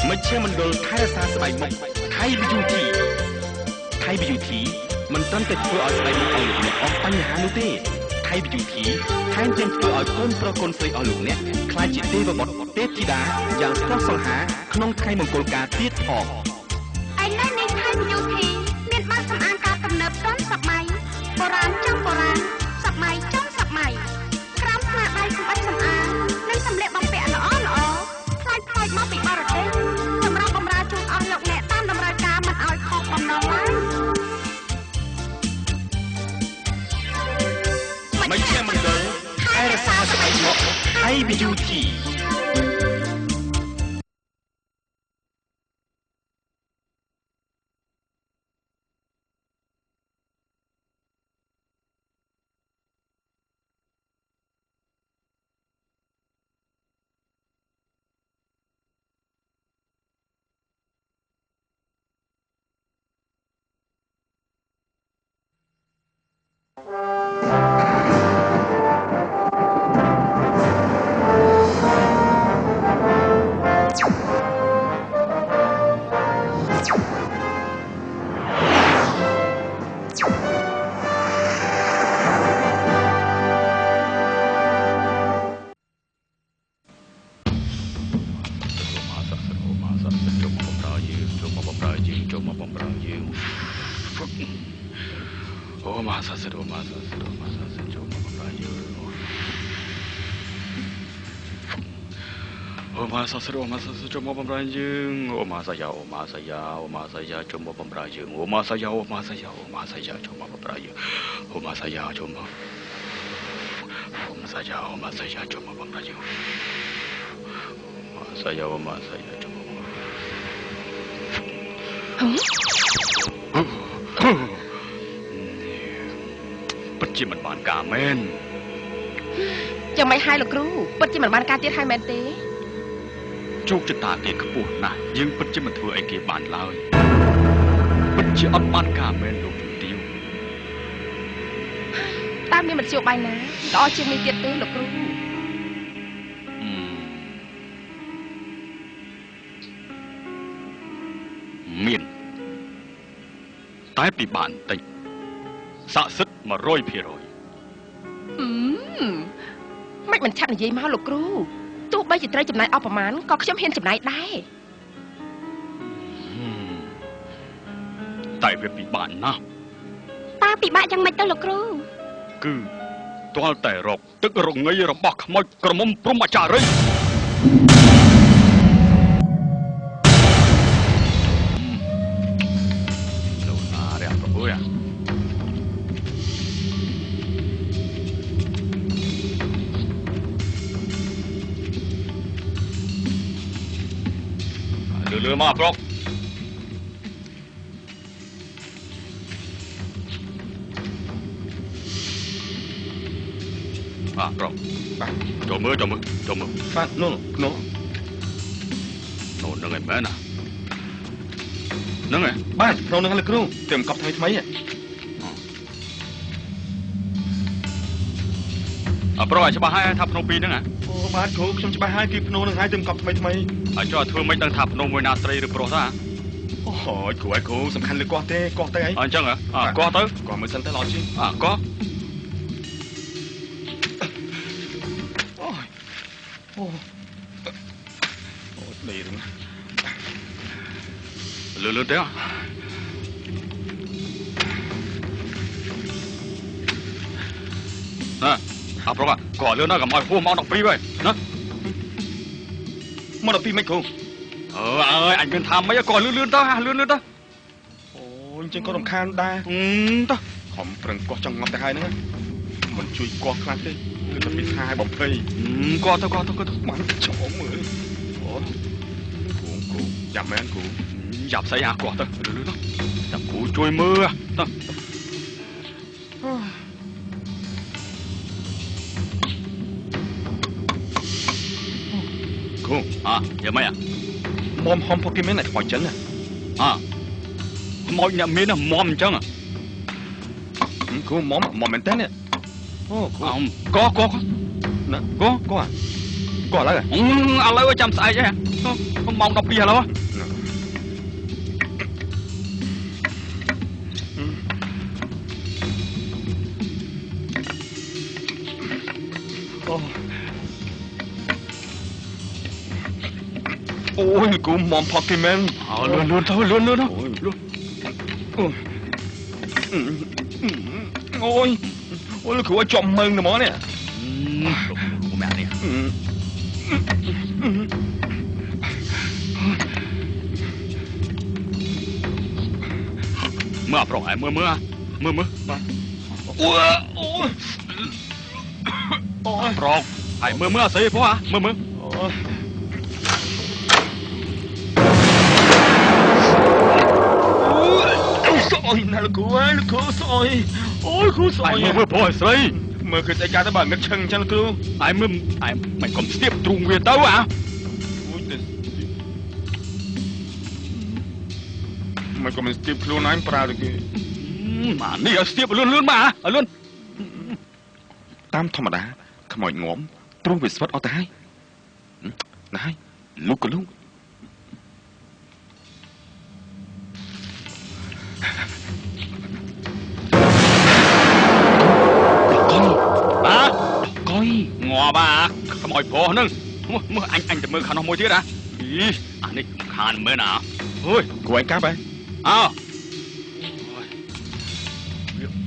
មិនឈាមមណ្ឌលថែរក្សាស្បែកមុខថៃ Beauty ថៃ Beauty មិនត្រឹមតែធ្វើឲ្យស្បែកមុខអស់លោកអ្នកអស់បញ្ហានោះទេថៃ Beauty ថែមទាំងធ្វើឲ្យកូនប្រុសកូនស្រីអស់លោកអ្នកក្លាយជាទេវបុត្រទេពធីតាយ៉ាងស្រស់សង្ហាក្នុងថ្ងៃមង្គលការទៀតផងឯនៅនៃថៃ Beauty មានបាសសម្អាងការទំនើបទាន់សម័យបុរាណចំបុរាណសម័យចំសម័យក្រោមស្នាដៃសម្បត្តិសម្អាងនិងសម្លៀកបំពាក់ល្អល្អខ្លាយផ្លាយមកពីបរទេសសម្រាប់បម្រើជូនអស់លោកអ្នកតាមតម្រូវការមិនឲ្យខុសបំណងឡើយមិនឈាមមណ្ឌលថែរក្សាស្បែកមុខថៃ Beauty Masa cuma pemberanjung, masa ya cuma pemberanjung, masa ya cuma pemberanjung, masa ya cuma pemberanjung, masa ya cuma Pergi menban kamen. Jangan main hai lo kru, pergi menban katir hai mente. ជោគជតាគេខ្ពស់ណាស់យើងពិតជាមិនធ្វើអីគេបានឡើយពិតជាអត់បានការមែនលោកជំទាវតាមមានមធ្យោបាយណាល្អជាងនេះទៀតទេលោកគ្រូមានតែពិបាកបន្តិចស័ក្តិសិទ្ធិ 100% មិនឆាប់និយាយមកលោកគ្រូទោះបីជាត្រូវចំណាយអស់ប្រមាណក៏ខ្ញុំហ៊ានចំណាយដែរតែវាពិបាកណាស់តើពិបាកយ៉ាងម៉េចទៅលោកគ្រូគឺទាល់តែរកទឹករងីរបស់ខ្មោចក្រមុំព្រហ្មចារីលោកណារះប្របុយលឿមកប្រុសប្រុសចូលមើលបាទនោះនោះនឹងឯមែនណានឹងឯបាទក្នុងនឹងលោកគ្រូតែមកកប់ថ្មីប្រុសឲ្យច្បាស់ហើយថាភ្នំពីរហ្នឹងអូបាទគ្រូខ្ញុំច្បាស់ហើយគឺភ្នំនឹងហើយតែមកកប់ថ្មីហើយចុះធ្វើមិនដឹងថាភ្នំមួយណាស្រីឬប្រុសតាអូយគ្រូសំខាន់លើកោះទេអីអញ្ចឹងកោះទៅកោះមើលសិនទៅល្អជាងកោះអូដីរឹងលឿនទៅប្រុសក៏លឿនណាស់កុំឲ្យហួសមក12ហើយណាមក12មិនគ្រូអើយអញមានថាមិនក៏លឿនទៅអូអញ្ចឹងក៏រំខានដែរទៅខំប្រឹងកោះចង់ងាប់ទៅហើយហ្នឹងមិនជួយកោះខ្លាំងទេគឺតែពីថាឲ្យបំភ័យកោះទៅបានចោលមើលអូគ្រូយ៉ាប់មែនគ្រូយ៉ាប់ស្អីកោះទៅលឿនទៅចាំគ្រូជួយមើលទៅយ៉ាងម៉េចមុំហំពួកគេមានតែខ្មោចចឹងខ្មោចអ្នកមានមុំអញ្ចឹងគ្រូមុំមែនតើនេះអូគ្រូកោណាកោឥឡូវចាំស្អែកឯង มองดอกเบี้ยแล้ววะโอ้ยกูมองพอกิแมนเลื่อนเท่าเลื่อนนะโอ้ยแล้วคือว่าจอมมึงนะหมอเนี่ยแม่เนี่ยเมื่อปล่อยเมื่อโอ้ยปลอกไอ้เมื่อสิพ่อเมื่อซอยนั่นกูซอยโอ้ยกูซอยเมื่อพ่อสิเมื่อคือใจการตะบังกันชังจังกูไอ้ไม่กลมเสียบตรงเวียนเต้าอ่ะมันก็มันสติปครูน้อยปลาเลยกูมานี่เอาสติปเลื่อนมาเลื่อนตามธรรมดาขโมยงอมตรงเวสวัดเอาแต่ให้นายลูกกับลูกก้อยงอบ้าขโมยพอนึงเมื่อanhจะมือขันขโมยที่นะอันนี้ขานเมื่อหนาเฮ้ยกูไอ้ก้าไปอ้าว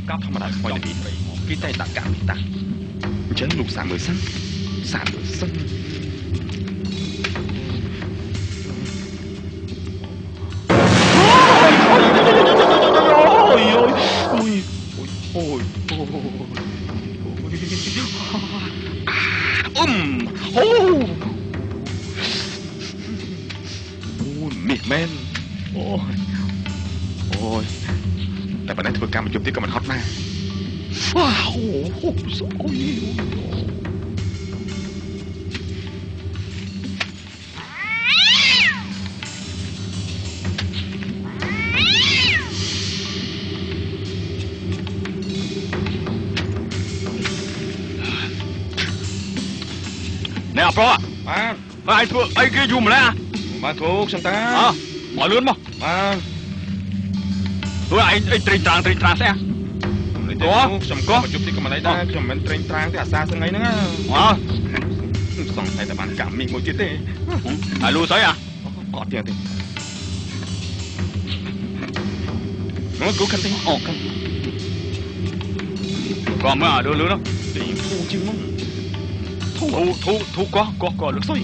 ก้าธรรมดาขโมยในปีพี่ใจตักกาพี่ตักฉันลูก3 người xanh 3 người xanh miệt men ôiแต่ปัญหาธุรกรรมมันจุดที่กับมันฮอตมากว้าวโอ้ยเนี่ยเพราะไอ้ตัวไอ้กี้ยุ่มแล้วมาถูกฉันตาหมอเลื่อนมั้งตัวไอ้ตรีตรางใช่ไหมตัวฉันก็มาจุดที่กับมันได้ฉันมันตรีตรางที่อาซาสังไงนะสองไทยแต่บ้านกำมีมือจิตเต้รู้ใช่อ่ะกอดเดียวเต้น้องกูคันเต้ออกกันก็เมื่อเดือดเนาะตีทูจริงมั้งถูกก็ลึกซี่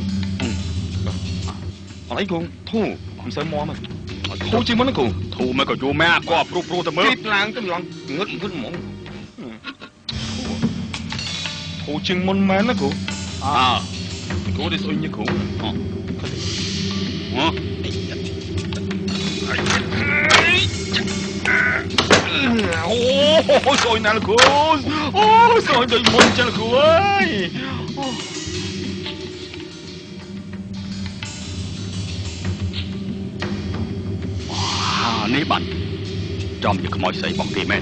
อะไรกูทูผมเสริมมอมันทูจริงมั้งนะกูทูมันก็อยู่แม่ก็ปลุกแต่เมื่อตีปลางก็หลังเงือกขึ้นหมองทูจริงมันแม่นะกูกูได้สวยnhưกูโอ้สวยนั่นกูโอ้สวยโดยมันจังกูเอ้ยนี่บัตรจอมอยู่ขโมยใส่บอกกี่แม่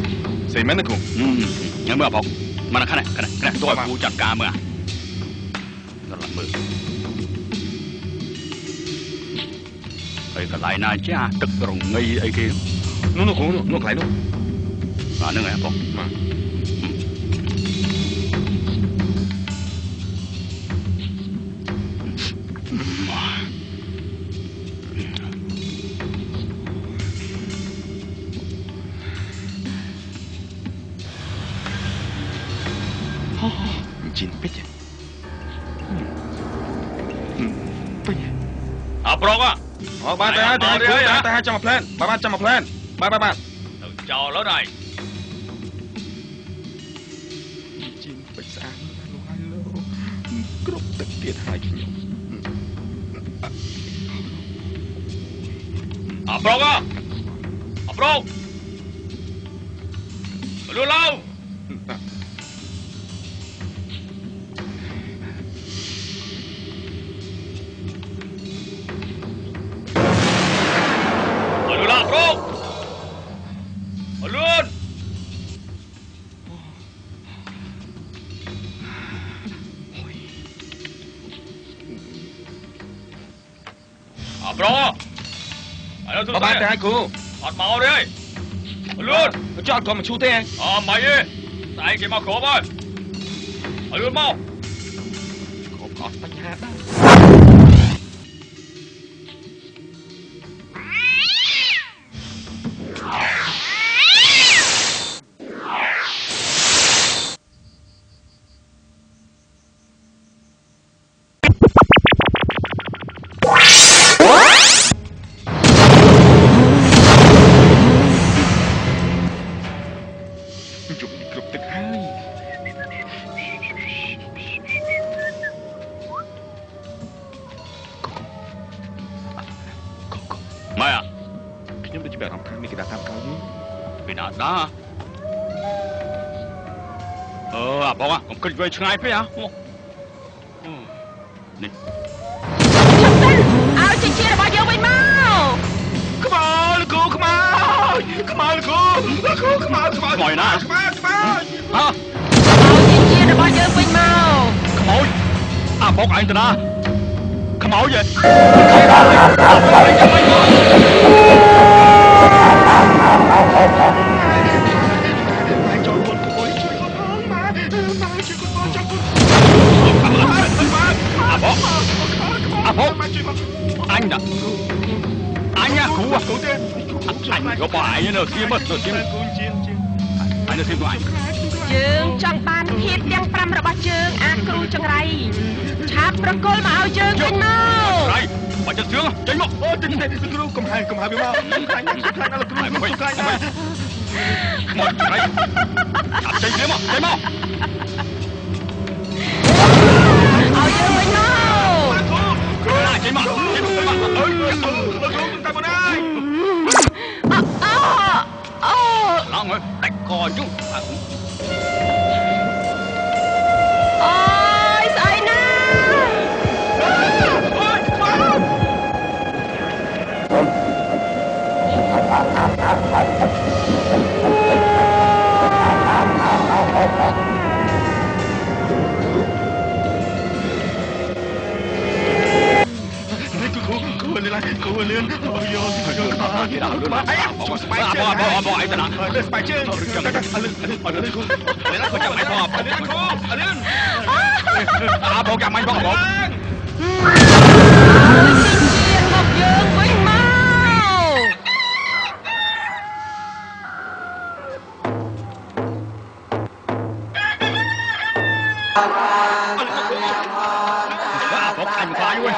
ใส่แม่นะกูงั้นเมื่อบอกมันขนาดตัวกูจัดการเมื่อนั่นละมือไอ้กระไรน่าจ้าตึกตรงไงไอ้กี้นู้นกูนู้นไหลนู้นนึกไงบอกมาจินเป็ดปรอกอ่ะบ้านแต่ให้จำมาแพลนบ้านจำมาแพลนบ้านเจ้าแล้วได้จินเป็ดสางลูกฮัลโหลกรบตะเกียบหายขี้หยงปรอกอ่ะปรอกรู้เล่า ប្រុសឥឡូវទៅបាទតែគ្រូអត់មកទេលឿនចោតក៏មិនឈូទេមិនទេស្អែកគេមកគ្រប់ហើយលឿនមកគ្រប់អត់បញ្ហាដែរគិតវែងឆ្ងាយពេកនេះឲ្យចិញ្ចៀនរបស់យើងវិញមកខ្មៅលោកគ្រូខ្មៅលោកគ្រូខ្មៅខ្មោចណាខ្មៅឲ្យចិញ្ចៀនរបស់យើងវិញមកខ្មោចបុកឯងទៅណាខ្មោចហ៎អញណាគ្រូទេអញយកបងឯងនៅស្គីមើលនៅស្គីអញនៅស្គីបងឯងយើងចង់បានភាពទាំង5របស់ជើងអាគ្រូចង្រៃឆាប់ប្រគល់មកឲ្យយើងវិញមកហើយបើចិត្តជើងចេញមកអូចេញគ្រូកំហើយវាមកខ្លាញ់ណាស់គ្រូខ្លាញ់ណាស់ខ្មកចង្រៃចាប់ចេញវាមកចេញមកឲ្យយើងវិញមកគ្រូណាចេញមកចេញមកអើយគ្រូតែមកណាឡងដាច់កជុំអូយស្អីណាគូលឿនអូយោគេដល់លឿនមកអីជួយស្បែកជើងបងអីទៅណាស្បែកជើងចាំលឿនគ្រូលឿនគាត់ចាំអីបងលឿនគ្រូលឿនបងចាំអញបងមកយើងវិញមកបងអញខ្លាចវិញ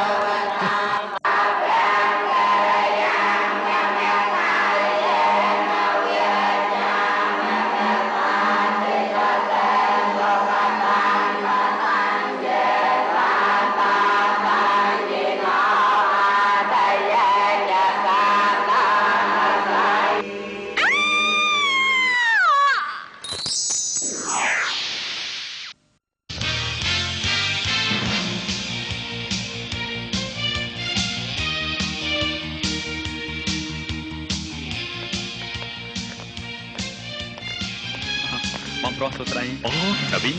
ប្រុសសួស្ដីអូដាវីន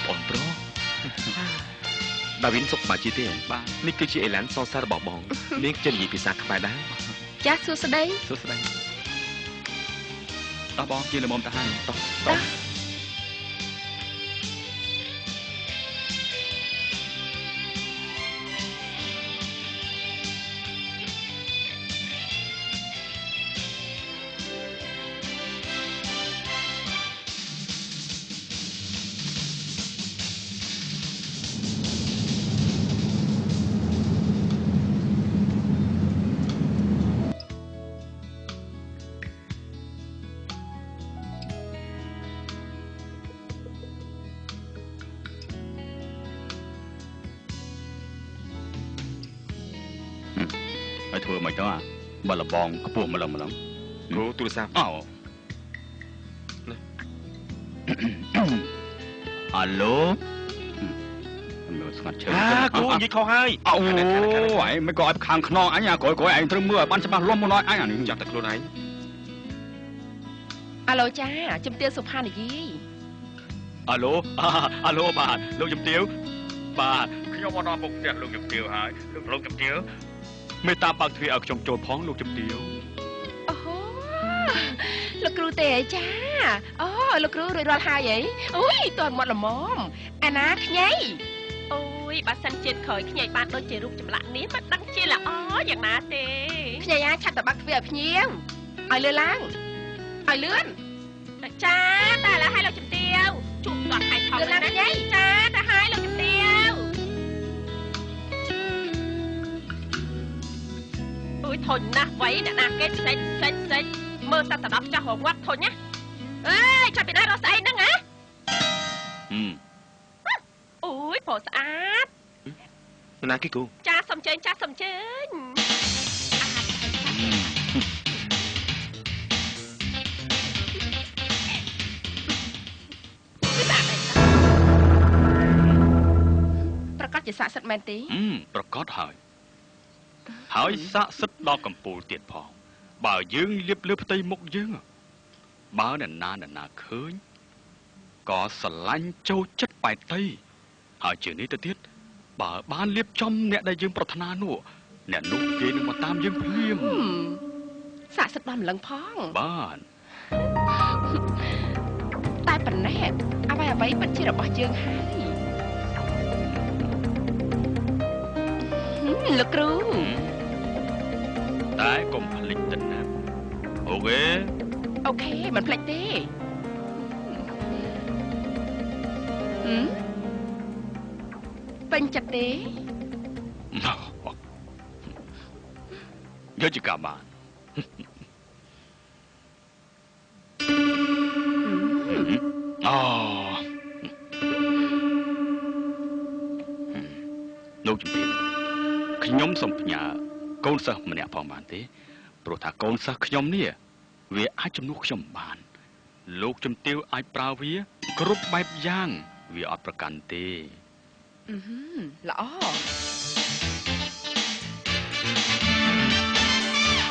បងប្រុសដាវីនសុខសប្បាយទេបាទនេះគឺជាអេឡានសរសើររបស់បងនាងចេះនិយាយភាសាខ្មែរដែរចាស់សួស្ដីតោះបងជាល្មមទៅហើយតោះឲ្យធ្វើមិនទៅបើលបងខ្ពស់ម្លឹងគ្រូទូរស័ព្ទអូអាឡូមើលស្ងាត់ឈើគ្រូនិយាយខុសហើយអូឯងមិនក៏ឲ្យខាងខ្នងអញក្រោយឯងត្រូវមើលឲ្យបានច្បាស់លាស់មុនឲ្យអញអានេះចាំតែខ្លួនឯងអាឡូចាជំទាវសុផានិយាយអាឡូបាទលោកជំទាវបាទខ្ញុំមកដល់មុខផ្ទះលោកជំទាវហើយលោកជំទាវ មេតាបើកទ្វារឲ្យខ្ញុំចូលផងលោកជំទាវ អូលោកគ្រូទេអីចាអូលោកគ្រូរួចរាល់ហើយអីអូយតើមាត់ល្មមអាណាខ្ញីអូយបើសិនជាតិក្រោយខ្ញីបានដូចជារូបចម្លាក់នេះមិនដឹងជាល្អយ៉ាងណាទេខ្ញីអាចឆាប់ទៅបើកទ្វារឲ្យភ្ញៀវឲ្យលឿនឡើងឲ្យលឿនចាតែឥឡូវឲ្យលោកជំទាវជួបស្អាតហើយថោកណាខ្ញីចាតែឲ្យលោកជំទាវអូយធន់ណាស់វៃអ្នកណាគេសេចមើលតែស្ដាប់ចាស់រងត់ធន់ណាអើយចាប់ពីណារស់ស្អីហ្នឹងហ៎អូយព្រោះស្អាតណាគេគូចាសុំជើញចាសុំជើញប្រកាសជាស័ក្តិសិទ្ធិមែនទេប្រកាសហើយស័ក្តិសិទ្ធិដល់កម្ពុជាទៀតផងបើយើងលៀបលើផ្ទៃមុខយើងបើអ្នកណាឃើញក៏ស្រឡាញ់ចូលចិត្តបែកតីហើយជានេះទៅទៀតបើបានលៀបចំអ្នកដែលយើងប្រាថ្នានោះអ្នកនោះគេនឹងមកតាមយើងភ្លាមស័ក្តិសិទ្ធិដល់ម្លឹងផងបានតែប៉ុណ្ណេះអ្វីពិតជារបស់យើងហើយលោកគ្រូតែកុំភ្លេចទៅណាអូខេមិនភ្លេចទេពេញចិត្តទេយកជាកាបានលោកជំទាវខ្ញុំសូមផ្ញើកូនសិស្សម្នាក់ផងបានទេព្រោះថាកូនសិស្សខ្ញុំនេះវាអាចជំនួសខ្ញុំបានលោកជំទាវអាចប្រើវាគ្រប់បែបយ៉ាងវាអត់ប្រកាន់ទេល្អ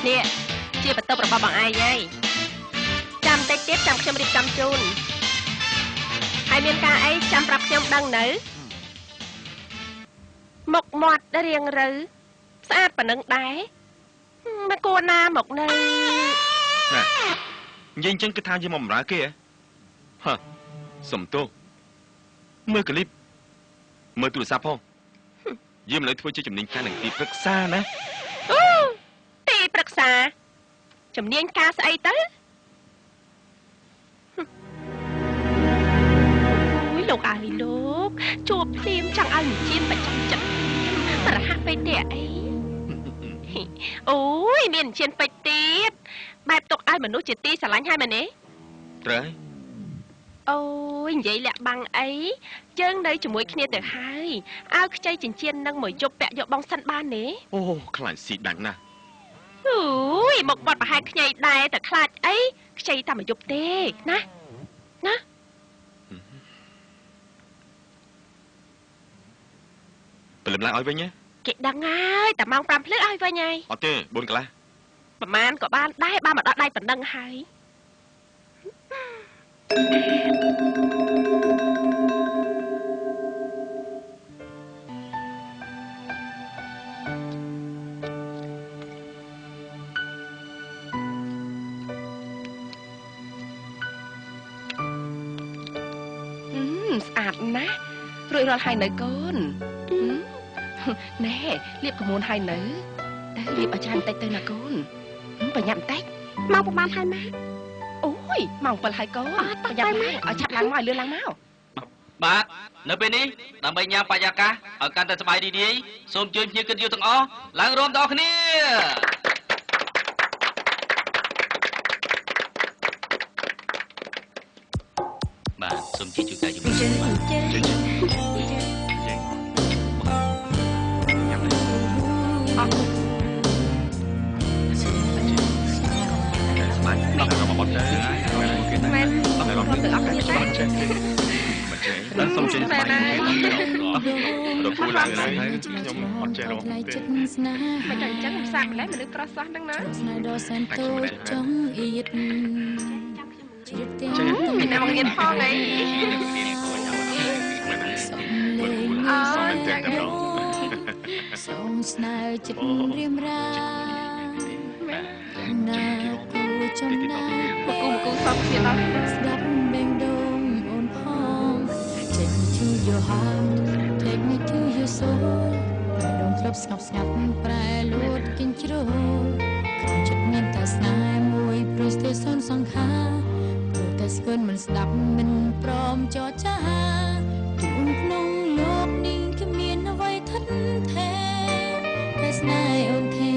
នេះជាបន្ទប់របស់បងឯងហើយចាំតិចទៀតចាំខ្ញុំរៀបចំជូនហើយមានការអីចាំប្រាប់ខ្ញុំដឹងនៅមុខមាត់រៀងរូវស្អាតប៉ុណ្ណឹងដែរមកគួរណាមកនៅណានិយាយអញ្ចឹងគឺថាយើងមកបម្រើគេហ៎សុំទោសមើលគ្លីបមើលទូរស័ព្ទផងយើងមិននៅធ្វើជាជំនាញការនឹងទីប្រឹក្សាណាទីប្រឹក្សាជំនាញការស្អីទៅអូយលោកអើយលោកជួបភ្លាមចង់ឲ្យវិជាបច្ចំចិត្តប្រហាក់ពេកទេអីអូយមានអញ្ជើញពេចទៀតបែបទុកឲ្យមនុស្សជាទីស្រឡាញ់ហើយមែនទេត្រូវអូយនិយាយលាក់បាំងអីយើងនៅជាមួយគ្នាទៅហើយឲ្យខ្ចីចិញ្ចៀននឹងមកយប់ពាក់យកបងសិនបានទេអូខ្លាចស៊ីដាច់ណាស់អូយមកបាត់ប្រហែលខ្ញីដែរតែខ្លាចអីខ្ចីតែមកយប់ទេណាព្រលឹមឡើងឲ្យវិញទេគេដឹងហើយតែម៉ោង 5 ភ្លឺឲ្យវិញហើយអត់ទេ 4 កន្លះប្រហែលក៏បានដែរបានមកដល់ដៃប៉ុណ្ណឹងហើយស្អាតណាស់រួចរាល់ហើយនៅកូនណែលាបកមួនហើយនៅលាបឲ្យច្រើនបន្តិចទៅណាកូនប្រញាប់បន្តិចមកប្រហែលហើយម៉ាអូយម៉ោង 7 ហើយកូនប្រញាប់មកឲ្យឆាប់ឡើងមកឲ្យលឿនឡើងមកបាទនៅពេលនេះដើម្បីញ៉ាំបរិយាកាសឲ្យកាន់តែសប្បាយរីករាយសូមជួយភ្ញៀវកិត្តិយសទាំងអស់ឡើងរួមទាំងអស់គ្នាបាទសូមជួយការជំនួយដល់សុំចេញស្បែករកគូឡើងហើយខ្ញុំអត់ចេះរកទេមិនតែអញ្ចឹងខ្ញុំសាកម្លេះមនុស្សក្រសោះហ្នឹងណាមានតែមករៀនផងអីសំមែនតែ សូមស្នើចិត្តរៀមរាណាគូចំណាមកគូសំគ្នាដល់ស្ដាប់បេងដូងអូនផង Take me to your heart Take me to your soul តែដងធ្លាប់ស្ងប់ស្ងាត់ប្រែលួតគិនជ្រោក្នុងចិត្តមានតែស្នេហ៍មួយព្រោះស្ទើរសនសង្ខារព្រោះតែស្គនមិនស្ដាប់មិនព្រមចរចាទូនក្នុងលោកនេះគ្មានអ្វីថិតថេរតែស្នេហ៍អូនទេ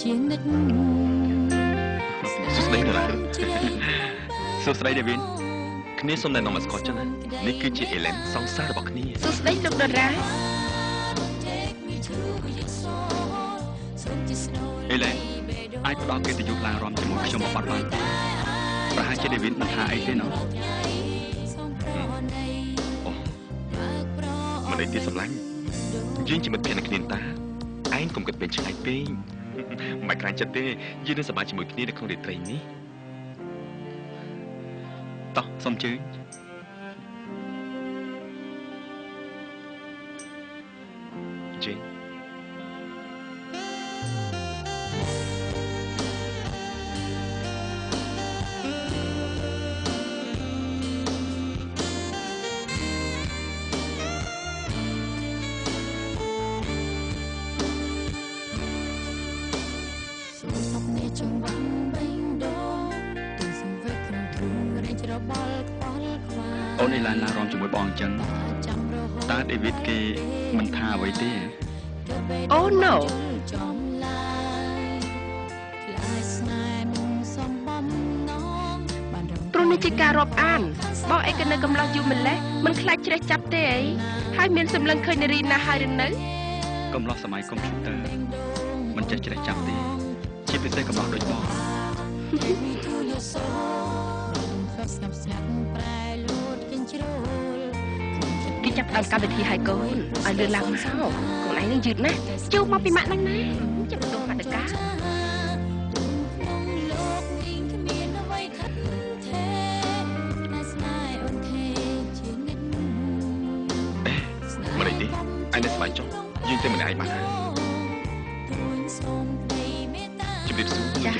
ជានិច្ចសួស្ដីដុល្លារសួស្ដីដេវីនគ្នាសូមណែនាំមកស្គាល់ចឹងណានេះគឺជាអេឡែនសង្សាររបស់គ្នាសួស្ដីលោកដុល្លារអេឡែនអាចផ្ដល់កិត្តិយសឡើងរំជាមួយខ្ញុំមកបាត់បានប្រហែលជាដេវីនមិនថាអីទេណោះមិនអីទៀតសម្លាញ់យើងជាមិត្តភក្តិនឹងគ្នាតាឯងកុំគិតពេកឆ្ងាយពេកមិនខ្លាចចិត្តទេយើងនឹងសប្បាយជាមួយគ្នានៅក្នុងរាត្រីនេះតោះសូមជឿជឿអូនអេឡែនឡារំជាមួយបងអញ្ចឹងតើដេវីតគេមិនថាអ្វីទេអូ no ព្រោះនេះជាការរាប់អានបងអីក៏នៅកំឡោះយូរម្លេះមិនខ្លាចជ្រេះចាប់ទេអីហើយមានសម្លឹងឃើញនារីណាហើយឬនៅកំឡោះសម័យកុំព្យូទ័រមិនចេះជ្រេះចាប់ទេជាពិសេសកំឡោះដូចបងគេចាប់ដើមកម្មវិធីហើយកូនឲ្យលឿនឡើងមកកូនឯងនឹងយឺតណាស់ជួបមកពីម៉ាក់ហ្នឹងណាចាប់ទៅមាតកាមិនអីទេឯងនៅស្បាយចុះយើងទៅម្នាក់ឯងបានហើយជំរាបសួរចា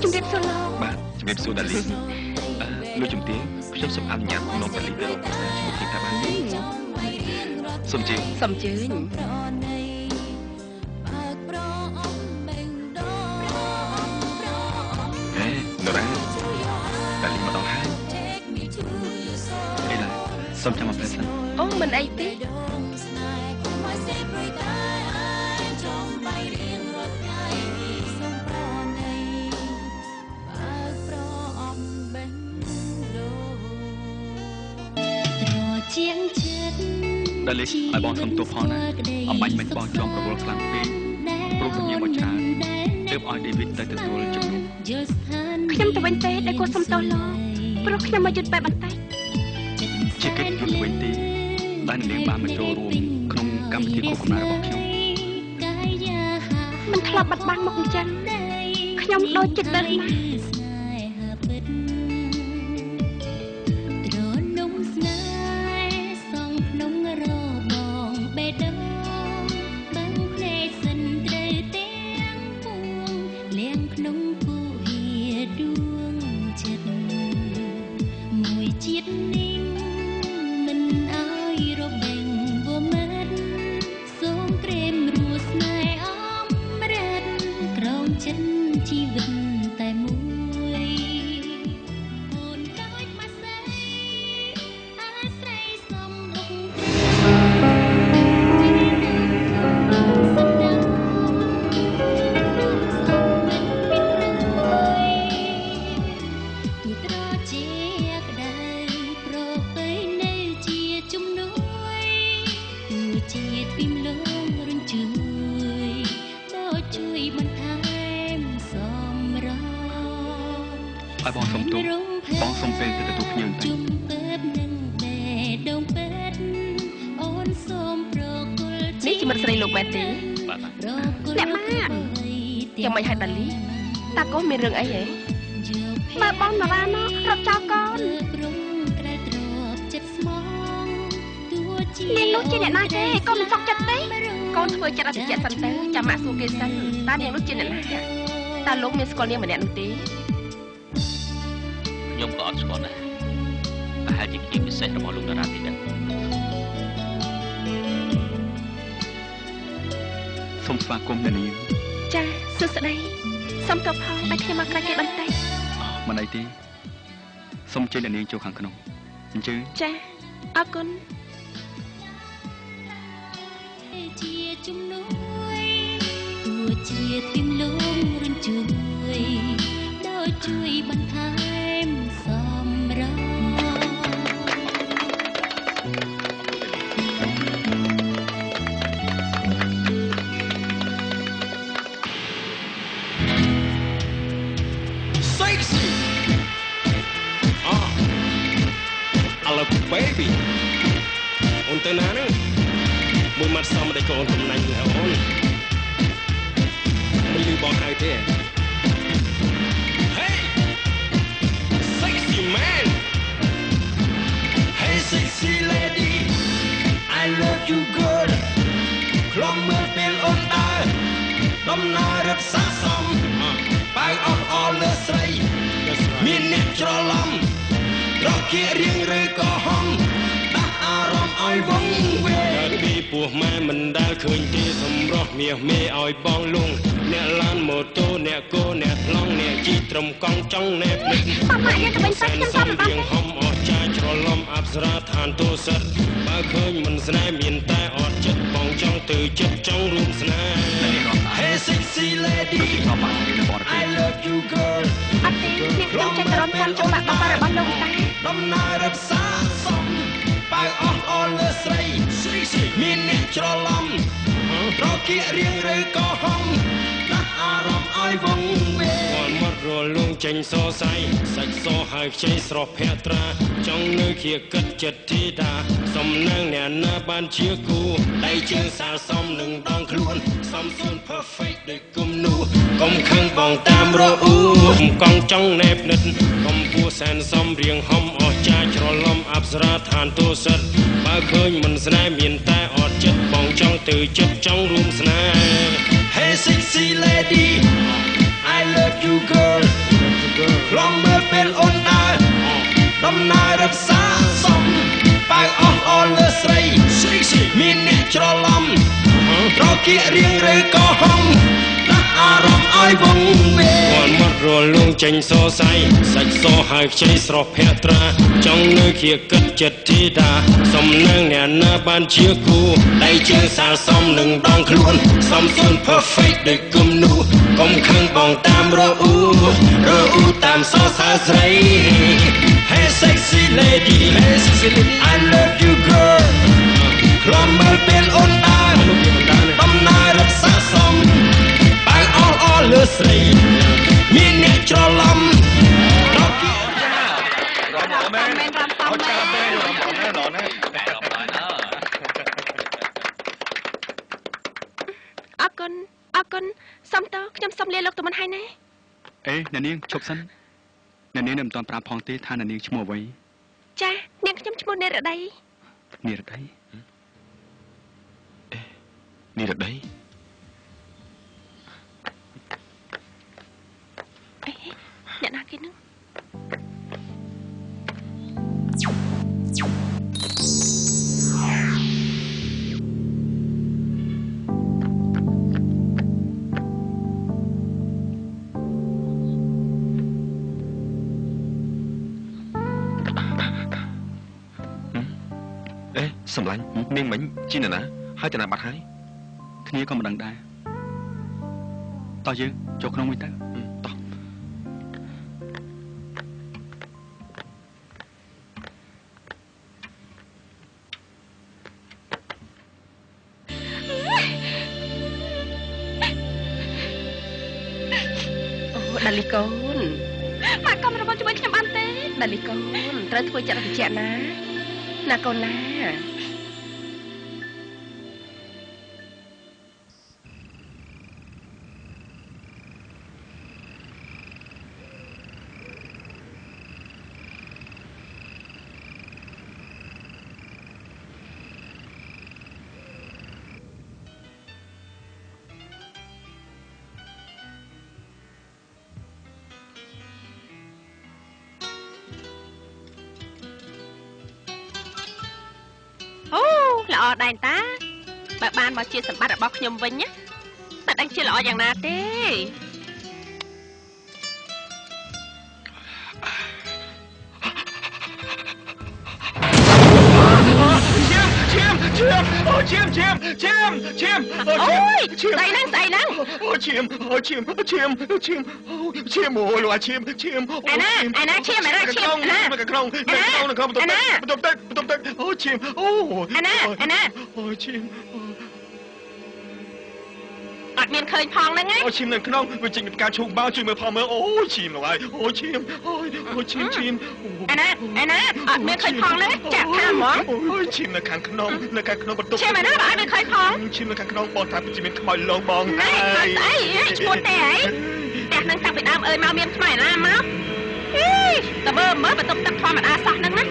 ជំរាបសួរលោកបាទជំរាបសួរដាលីលោកជំទាវខ្ញុំសូមអនុញ្ញាតនាំដាលីទៅរកផ្សារជាមួយគ្នាថាបានទេសូមជឿសូមជឿហេនរ៉ាដាលីមកដល់ហើយអីឡើយសូមចាំមកពេលសិនអូមិនអីទេដាលីឲ្យបងសុំទោសផងណាអំបញ្ញមិនបងចង់ប្រវល់ខ្លាំងពេកព្រោះខ្ញុំមកច្រើនទើបឲ្យដេវីតទៅទទួលជំនួសខ្ញុំទៅវិញទេដែលគាត់សុំទោសលោកព្រោះខ្ញុំមកយឺតបែបបន្តិចជាកិច្ចយល់វិញទេដែលនាងបានមកចូលរួមក្នុងកម្មវិធីគូកំណើតរបស់ខ្ញុំមិនធ្លាប់បាត់បង់មកអញ្ចឹងខ្ញុំដូចចិត្តដិលណាស់បងសុំទោសបងសុំពេលទៅទទួលភ្ញៀវបន្តិចនេះជាមិត្តស្រីលោកមែនទេបាទអ្នកម៉ាយ៉ាងមិនហើយដាលីតាកូនមានរឿងអីហ៎បើបងណារ៉ាណោះរត់ចោលកូន នាងនោះជាអ្នកណាគេកូនមិនសុខចិត្តទេកូនធ្វើចិត្តអត់ចិត្តសិនទៅចាំម៉ាក់សួរគេសិនតើនាងនោះជាអ្នកណាតើលោកមានស្គាល់នាងម្នាក់នោះទេខ្ញុំក៏អត់ស្គាល់ដែរប្រហែលជាជាពិសេសរបស់លោកតារាទីនេះសូមស្វាគមន៍នាងចាសួស្តីសូមទោសផងដែលខ្ញុំមកក្រៅគេបន្តិចមិនអីទេសូមជួយនាងចូលខាងក្នុងអញ្ជើញចាអរគុណជាជំនួយទោះជាទីមលងរញ្ជួយដោយជួយបន្ថែមសម្រាប់Baby អូនទៅណាហ្នឹងមួយម៉ាត់សមតែកូនកំណាញ់ហើយអូនមិនលឺបងហៅទេ Hey sexy man Hey sexy lady I love you girl ខ្លងមើលពេលអូនដើរដំណើររត់សាសំបើអស់អល់លើស្រីមានអ្នកច្រឡំរកជារៀងឬក៏ហំដាក់អារម្មណ៍ឲ្យវងវេពីពោះម៉ែមិនដែលឃើញទេសម្រស់មាសមេឲ្យបងលងអ្នកឡានម៉ូតូអ្នកគោអ្នកប្លង់អ្នកជីត្រឹមកង់ចង់ណែបនេះប៉ាម៉ាក់យើងទៅវិញសាច់ខ្ញុំតាមរៀងហំអស់ចាច្រឡំអប្សរាឋានទោសិតបើឃើញមិនស្នេហ៍មានតែអត់ចិត្តបងចង់ទៅចិត្តចង់រួមស្នេហ៍ Hey sexy lady I love you girl អត់ទេអ្នកខ្ញុំចេះតែរំខានចង់បាក់បបរបស់លោកតាដំណើររក្សាសំបើអស់អល់លើស្រីមានអ្នកច្រឡំរកគៀរៀងឬក៏ហំដាក់អារម្មណ៍ឲ្យវងវេគាត់មករលងចេញសរសៃសាច់សហើយខ្ចីស្រស់ភ័ត្រាចង់នៅគៀគិតចិត្តធីតាសំណាងអ្នកណាបានជាគូដៃជើងសាសំនឹងដងខ្លួនសំសួន perfect ដូចគុំនោះកុំខឹងបងតាមរអ៊ូកង់ចង់ណែបនិតកុំពោះសែនសំរៀងហំអស់ចាច្រឡំអប្សរាឋានទោសិតបើឃើញមិនស្នេហ៍មានតែអត់ចិត្តបងចង់ទៅចិត្តចង់រួមស្នេហ៍ Hey sexy lady I love you girl ខ្លងមើលពេលអូនដើរដំណើររក្សាសំបើអស់អល់លើស្រីមានអ្នកច្រឡំរកគៀរៀងឬក៏ហំដាក់អារម្មណ៍ឲ្យវងវេគាត់មករលងចេញសរសៃសាច់សហើយខ្ចីស្រស់ភ័ត្រាចង់នៅគៀគិតចិត្តធីតាសំណាងអ្នកណាបានជាគូដៃជើងសាសំនឹងដងខ្លួនសំសួន perfect ដូចគុំនោះកុំខឹងបងតាមរអ៊ូតាមសរសើរស្រី Hey sexy lady I love you girl ខ្លំមើលពេលអូនដើរដំណើររត់សាសំបើអស់អល់លើស្រីមានអ្នកច្រឡំរកគៀរំមែនរំកំមែនអរគុណសុំតើខ្ញុំសុំលាលោកទៅមិនហើយណាអេអ្នកនាងឈប់សិនអ្នកនាងនៅមិនទាន់ប្រាប់ផងទេថាអ្នកនាងឈ្មោះអ្វីចានាងខ្ញុំឈ្មោះនេរដីនិរដីអ្នកណាគេនឹងសម្លាញ់នាងមិញជាអ្នកណាហើយតាណាបាត់ហើយគ្នាក៏មិនដឹងដែរតោះយើងចូលក្នុងវិញទៅតោះដាលីកូនម៉ាក់កុំរវល់ជាមួយខ្ញុំបានទេដាលីកូនត្រូវធ្វើចិត្តត្រជាក់ណាកូនណា ល្អដែរតាបើបានមកជាសម្បត្តិរបស់ខ្ញុំវិញណាតែដឹងជាល្អយ៉ាងណាទេអូឈាមអូយស្អីហ្នឹងអូឈាមអូលោកអាឈាមអាណាឈាមនៅក្នុងបន្ទប់ទឹកអូឈាមអូអាណាអូឈាមអត់មានឃើញផងហ្នឹងណាអូឈាមនៅក្នុងវាចេញពីការឈូកបោជួយមើលផងមើលអូឈាមឡើយអូឈាមអូឈាមអាណាអត់មានឃើញផងហ្នឹងចាក់ថាហ្មងអូឈាមនៅខាងក្នុងបន្ទប់ឈាមអាណាបើអត់មានឃើញផងឈាមនៅខាងក្នុងបងថាពិតជាមានខ្មោចលងបងហើយស្អីឈ្មោះទេហីផ្ទះហ្នឹងតាំងពីដើមអើយមកមានខ្មោចអាណាមកតើមើលបន្ទប់ទឹកធម្មតាសោះហ្នឹងណា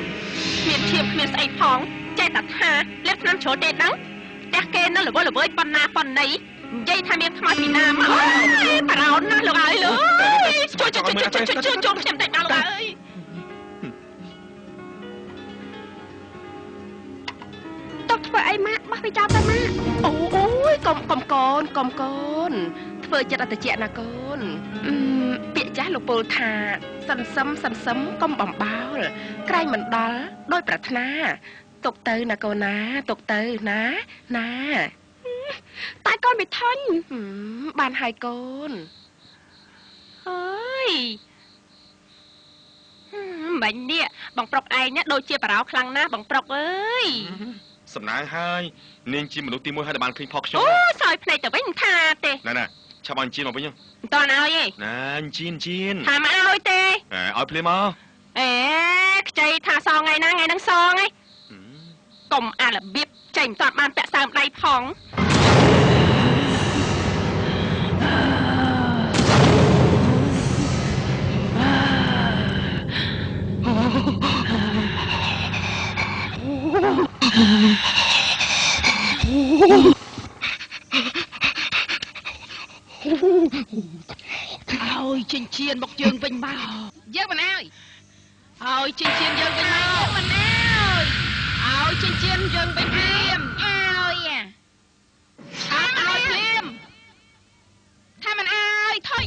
មានឈាមគ្មានស្អីផងចេះតែថាលេបឆ្នាំជ្រុលទេដឹងផ្ទះគេនៅល្វើប៉ុណ្ណាប៉ុណ្ណីនិយាយថាមានខ្មោចពីណាមកបារោនណាលោកអើយលើជួយខ្ញុំតែដល់លោកអើយតោះធ្វើអីម៉ាក់បោះវាចោលទៅម៉ាក់អូយកុំកូនធ្វើចិត្តអត្តជាណាកូនពាក្យចាស់លោកពលថាសន្សឹមកុំបំបោលក្រែងមិនដល់ដោយប្រាថ្នាទុកទៅណាកូនណាទុកទៅណាតែកូនវាធន់បានហើយកូនអើយបាញ់នេះបងប្រុកឯងណាដូចជាបារោខ្លាំងណាស់បងប្រុកអើយសំណាងហើយនាងជាមនុស្សទី1ហើយដែលបានឃើញផកខ្ញុំអូសោយភ្នែកទៅវិញថាទេណាឆាប់ឲ្យជៀនមកវិញមិនតន់ឲ្យទេណាជៀនថាមកឲ្យទេឲ្យភ្លាមមកខ្ចីថាសថ្ងៃណាថ្ងៃហ្នឹងសងឯងកុំអារបៀបចេញមិនតាន់បានពាក់សើមដៃផងឲ្យចិញ្ចៀនមកយើងវិញមកយើងមិនឲ្យចិញ្ចៀនយើងវិញមកមិនឲ្យចិញ្ចៀនយើងវិញភ្លាមឲ្យភ្លាមថាមិនឲ្យថយ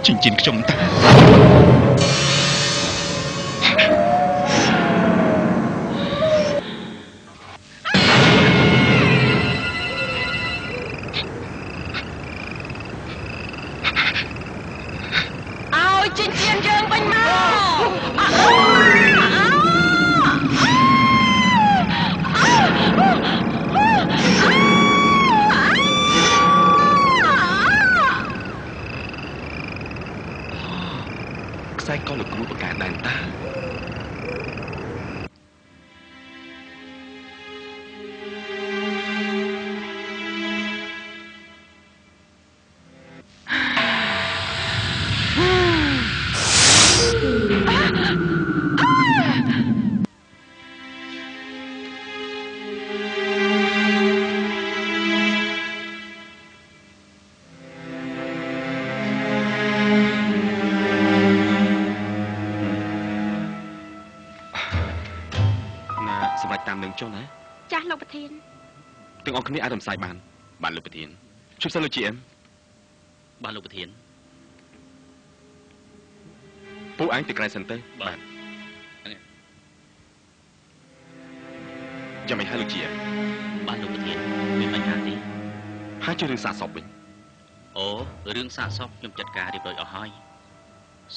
ចិញ្ចៀនខ្ញុំតាឲ្យចិញ្ចៀនយើងវិញមកខ្សែកលោកគ្រូប្រកាសដែនតាតាមនឹងចុះណាចាស់លោកប្រធានទាំងអស់គ្នាអាចរំសាយបានលោកប្រធានជប់សិនលោក GM បាទលោកប្រធាន ពួកឯងទៅក្រៅសិនទៅបាទយ៉ាងមិនហើយលោកជាបាទលោកប្រធានមានបញ្ហាទេហើយជួយរឿងសាកសពវិញអូរឿងសាកសពខ្ញុំចាត់ការរៀបរយអស់ហើយ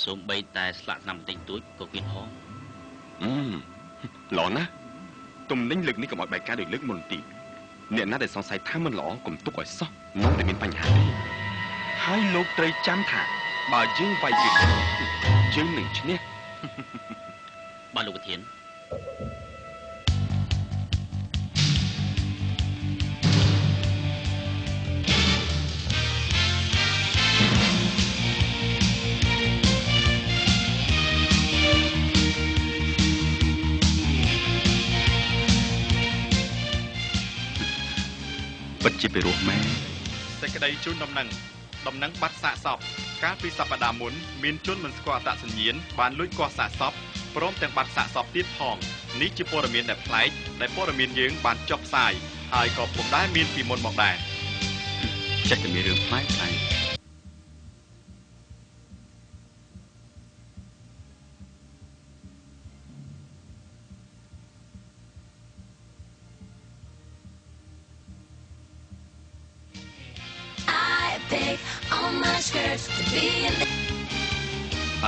សូម្បីតែស្លាកស្នាមបន្តិចតួចក៏គ្មានផងល្អណាស់ទំនិញលើកនេះកុំឲ្យបែកការដូចលើកមុនទីអ្នកណាដែលសង្ស័យថាមិនល្អកុំទុកឲ្យសោះនាំតែមានបញ្ហាទេហើយលោកត្រូវចាំថាបើយើងវាយគេយើងនឹងឈ្នះបាទលោកប្រធានពិតជាពិរោះមែនសេចក្តីជូនដំណឹងបាត់សាកសពកាលពីសប្តាហ៍មុនមានជនមិនស្គាល់អត្តសញ្ញាណបានលួចគាស់សាកសពព្រមទាំងបាត់សាកសពទៀតផងនេះជាព័ត៌មានដែលប្លែកដែលព័ត៌មានយើងបានចុះផ្សាយហើយក៏ពុំដែលមានពីមុនមកដែរចេះតែមានរឿងប្លែក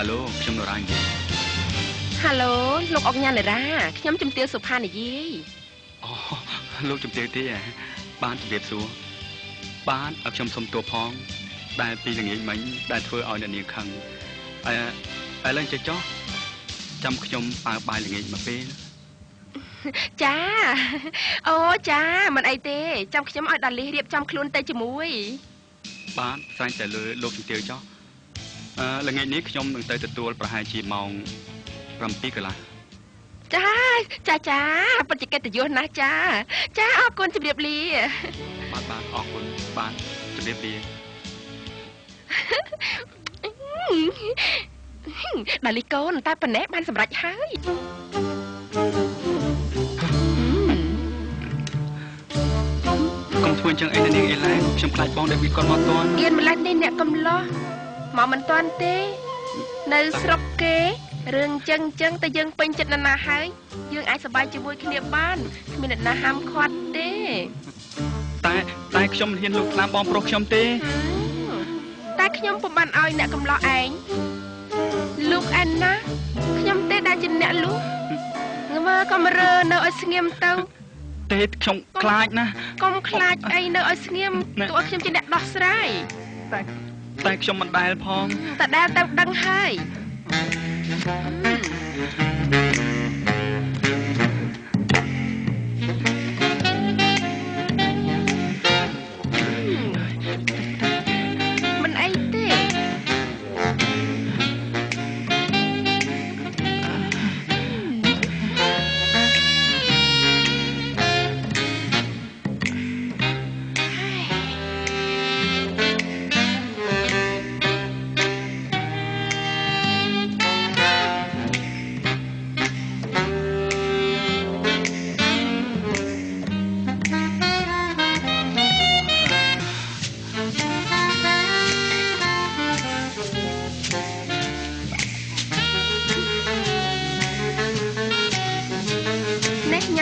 ហាឡូខ្ញុំនរ៉ានិយាយហាឡូលោកអុកញ៉ានរ៉ាខ្ញុំជំទាវសុផានិយាយអូលោកជំទាវទេបានជម្រាបសួរបានឲ្យខ្ញុំសុំទោសផងដែលពីល្ងាចមិញដែលធ្វើឲ្យអ្នកនាងខឹងឥឡូវចេះចុះចាំខ្ញុំប៉ាបាយល្ងាចមកពេលចាអូចាមិនអីទេចាំខ្ញុំឲ្យដាលីរៀបចំខ្លួនទៅជាមួយបានស្វែងតែលើលោកជំទាវចុះល្ងាចនេះខ្ញុំនឹងទៅទទួលប្រហែលជាម៉ោង 7 កន្លះចាពិតជាកិត្តិយសណាស់ចាអរគុណជម្រាបលាបាទអរគុណបាទជម្រាបលាដាលីកូនតែប៉ុណ្ណេះបានសម្រេចហើយកុំធ្វើអញ្ចឹងអីនាងអេឡែនខ្ញុំខ្លាចបងដែលវាគាត់មកតន់អៀនម្លេះនេះអ្នកកំឡោះមកមិនតន់ទេនៅស្រុកគេរឿងចឹងតែយើងពេញចិត្តណាស់ហើយយើងអាចសប្បាយជាមួយគ្នាបានគ្មានអ្នកណាហាមឃាត់ទេតែខ្ញុំមិនហ៊ានលោកតាមបងប្រុសខ្ញុំទេតែខ្ញុំពុំបានឲ្យអ្នកកំឡោះឯងលោកឯណាខ្ញុំទេដែលជាអ្នកលុះមើលកុំរើនៅឲ្យស្ងៀមទៅទេខ្ញុំខ្លាចណាកុំខ្លាចអីនៅឲ្យស្ងៀមទោះខ្ញុំជាអ្នកដោះស្រាយតែខ្ញុំមិនដែលផងតែដែលទៅដឹងហើយមិនអីទេ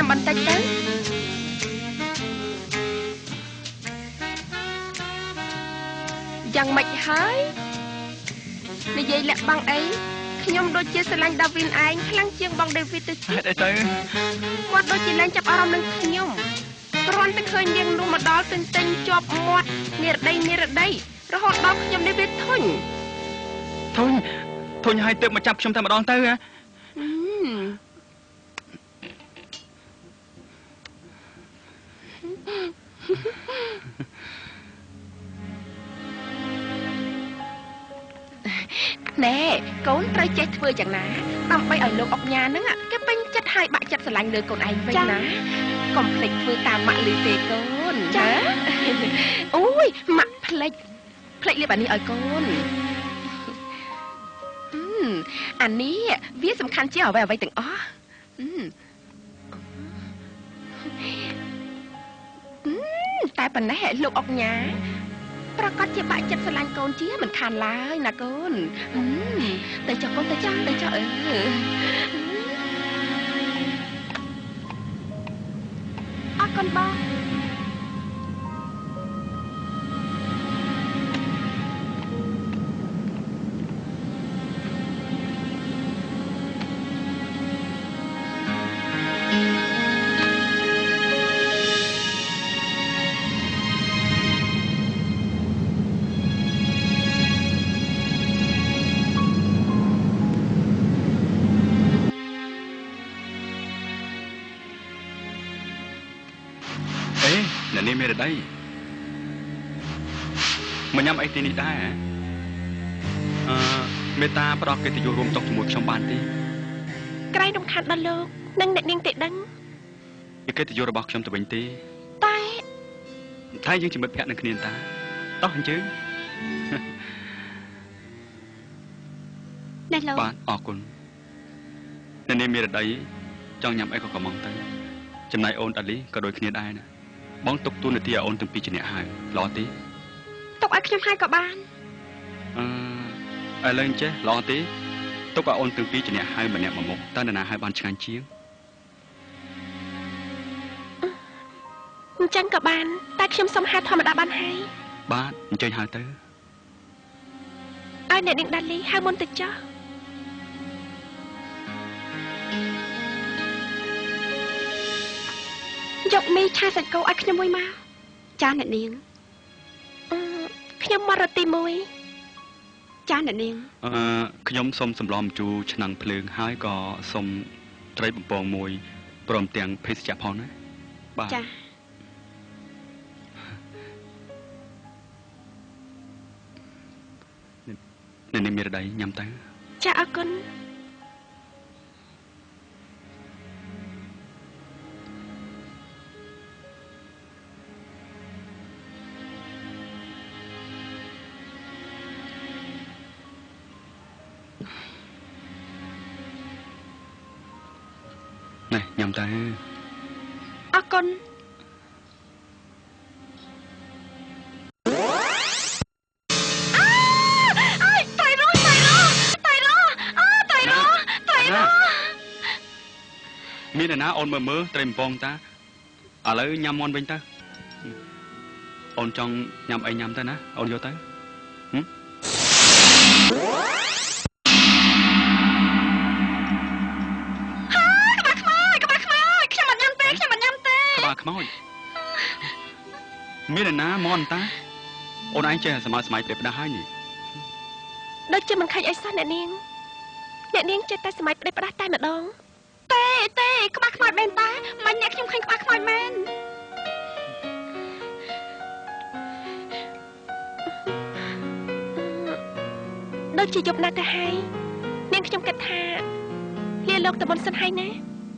បន្តិចទៅយ៉ាងម៉េចហើយនិយាយលាក់បាំងអីខ្ញុំដូចជាស្រឡាញ់ដាវីនឯងខ្លាំងជាងបងដេវីតទៅទៀតអីទៅគាត់ដូចជាលែងចាប់អារម្មណ៍នឹងខ្ញុំគ្រាន់តែឃើញនាងនោះមកដល់ទិញជាប់មាត់និរដីរហូតដល់ខ្ញុំនេះវាធុញហើយទើបមកចាប់ខ្ញុំតែម្ដងទៅហ៎ណែកូនត្រូវចេះធ្វើយ៉ាងណាដើម្បីឲ្យលោកអុកញ៉ាហ្នឹងគេពេញចិត្តហើយបាក់ចិត្តស្រឡាញ់លើកូនឯងវិញណាកុំភ្លេចធ្វើតាមម៉ាក់លីទេកូនចាអូយម៉ាក់ភ្លេចលាបអានេះឲ្យកូនអានេះវាសំខាន់ជាងអ្វីទាំងអស់តែប៉ុណ្ណេះលោកអុកញ៉ា ប្រកាសជាបាក់ចិត្តស្រឡាញ់កូនជាមិនខានឡើយណាកូនទៅចុះកូនទៅចុះអរគុណបងនេះមានរដីមកញ៉ាំអីទីនេះដែរមេតាផ្ដោតកិត្តិយសរួមតុជាមួយខ្ញុំបានទេក្រៃរំខានដល់លោកនិងអ្នកនាងទេដឹងពីកិត្តិយសរបស់ខ្ញុំទៅវិញទេតែយើងជាមិត្តភក្តិនឹងគ្នាតាតោះអញ្ជើញណែលោកបាទអរគុណអ្នកនាងមានរដីចង់ញ៉ាំអីក៏កំងទៅចំណែកអូនដាលីក៏ដូចគ្នាដែរណាបងទុកទូនាទីឲ្យអូនទាំងពីរជាអ្នកហើយល្អទេទុកឲ្យខ្ញុំហើយក៏បានឥឡូវអញ្ចេះល្អទេទុកឲ្យអូនទាំងពីរជាអ្នកហើយម្នាក់មួយមុខតើនរណាហើយបានឆ្ងាញ់ជាងអញ្ចឹងក៏បានតែខ្ញុំសុំហៅធម្មតាបានហើយបាទអញ្ចឹងហៅទៅឲ្យអ្នកនាងដាលីហៅមុនទៅចុះយកមីឆាសាច់គោឲ្យខ្ញុំមួយមកចាអ្នកនាងខ្ញុំមករ៉ូទីមួយចាអ្នកនាងខ្ញុំសុំសម្លម្ជូរឆ្នាំងភ្លើងហើយក៏សុំត្រីបំពងមួយព្រមទាំងភេសជ្ជៈផងណាបាទចានេះមានរដីញ៉ាំទៅចាអរគុណនេះញ៉ាំទៅអរគុណមានអ្នកណាអូនមើលត្រីបំពងតាឥឡូវញ៉ាំមន់វិញទៅអូនចង់ញ៉ាំអីញ៉ាំទៅណាអូនយកទៅខ្មោចមានអ្នកណាមន់តាអូនឯងចេះសម័យប្រៀបផ្ដាស់ហើយនេះដូចជាមិនឃើញអីសោះអ្នកនាងចេះតែសម័យប្រៀបផ្ដាស់តែម្ដងទេក្បាស់ខ្មោចមែនតាមិនអ្នកខ្ញុំឃើញក្បាស់ខ្មោចមែនដូចជាយប់ណាស់ទៅហើយនាងខ្ញុំគិតថាលាលោកតមុនសិនហើយណា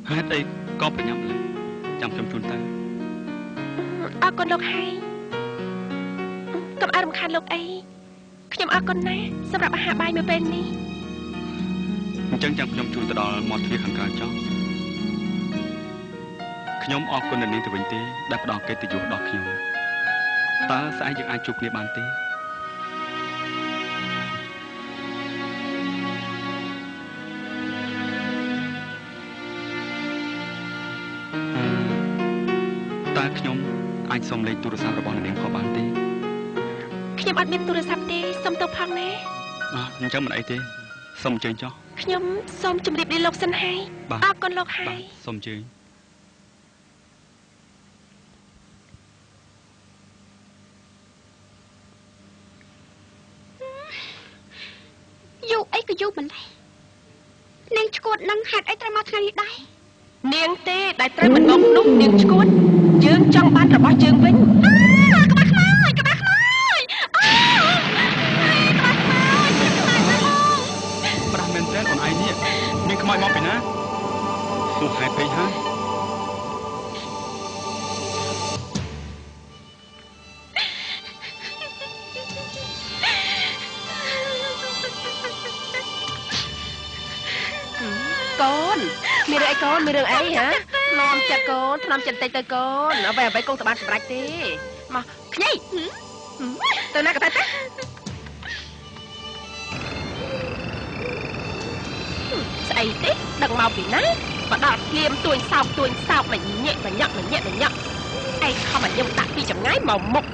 ហេតុអីក៏ប្រញាប់ឡើយចាំខ្ញុំជូនទៅអរគុណលោកហើយកុំឲ្យរំខានលោកអីខ្ញុំអរគុណណាស់សម្រាប់អាហារបាយមួយពេលនេះអញ្ចឹងចាំខ្ញុំជូនទៅដល់មាត់ទ្វារខាងក្រៅចុះខ្ញុំអរគុណអ្នកនាងទៅវិញទេដែលផ្ដល់កិត្តិយសដល់ខ្ញុំតើស្អែកយើងអាចជួបគ្នាបានទេតើខ្ញុំអាចសុំលេខទូរស័ព្ទរបស់អ្នកនាងក៏បានទេខ្ញុំអត់មានទូរស័ព្ទទេសុំទៅផងណាអញ្ចឹងមិនអីទេសុំអញ្ជើញចុះខ្ញុំសូមជម្រាបលាលោកសិនហើយអរគុណលោកហើយសូមអញ្ជើញយូរអីក៏យូរមិនដែរនាងឈួតនឹងហេតុអីត្រូវមកថ្ងៃនេះដែរនាងទេដែលត្រូវមិនងងនោះនាងឈួតយើងចង់បានរបស់យើងវិញក្បាស់ខ្មោចក្បាស់ខ្មោចប្រាស់មែនតើអូនឯងនេះមានខ្មោចមកពីណាសួរហេតុពេកហើយកូនមានរឿងអីកូនមានរឿងអីហ៎ថ្នមចិត្តកូនថ្នមចិត្តតិចទៅកូនអ្វីកូនទៅបានសម្រេចទេមកខ្ញី ទៅណាក៏ទៅស្អីទេដឹងមកពីណាមកដល់ភ្លាមទួយសោកមិនញាក់ឯងខំឲ្យខ្ញុំដាក់ពីចម្ងាយមកមុខ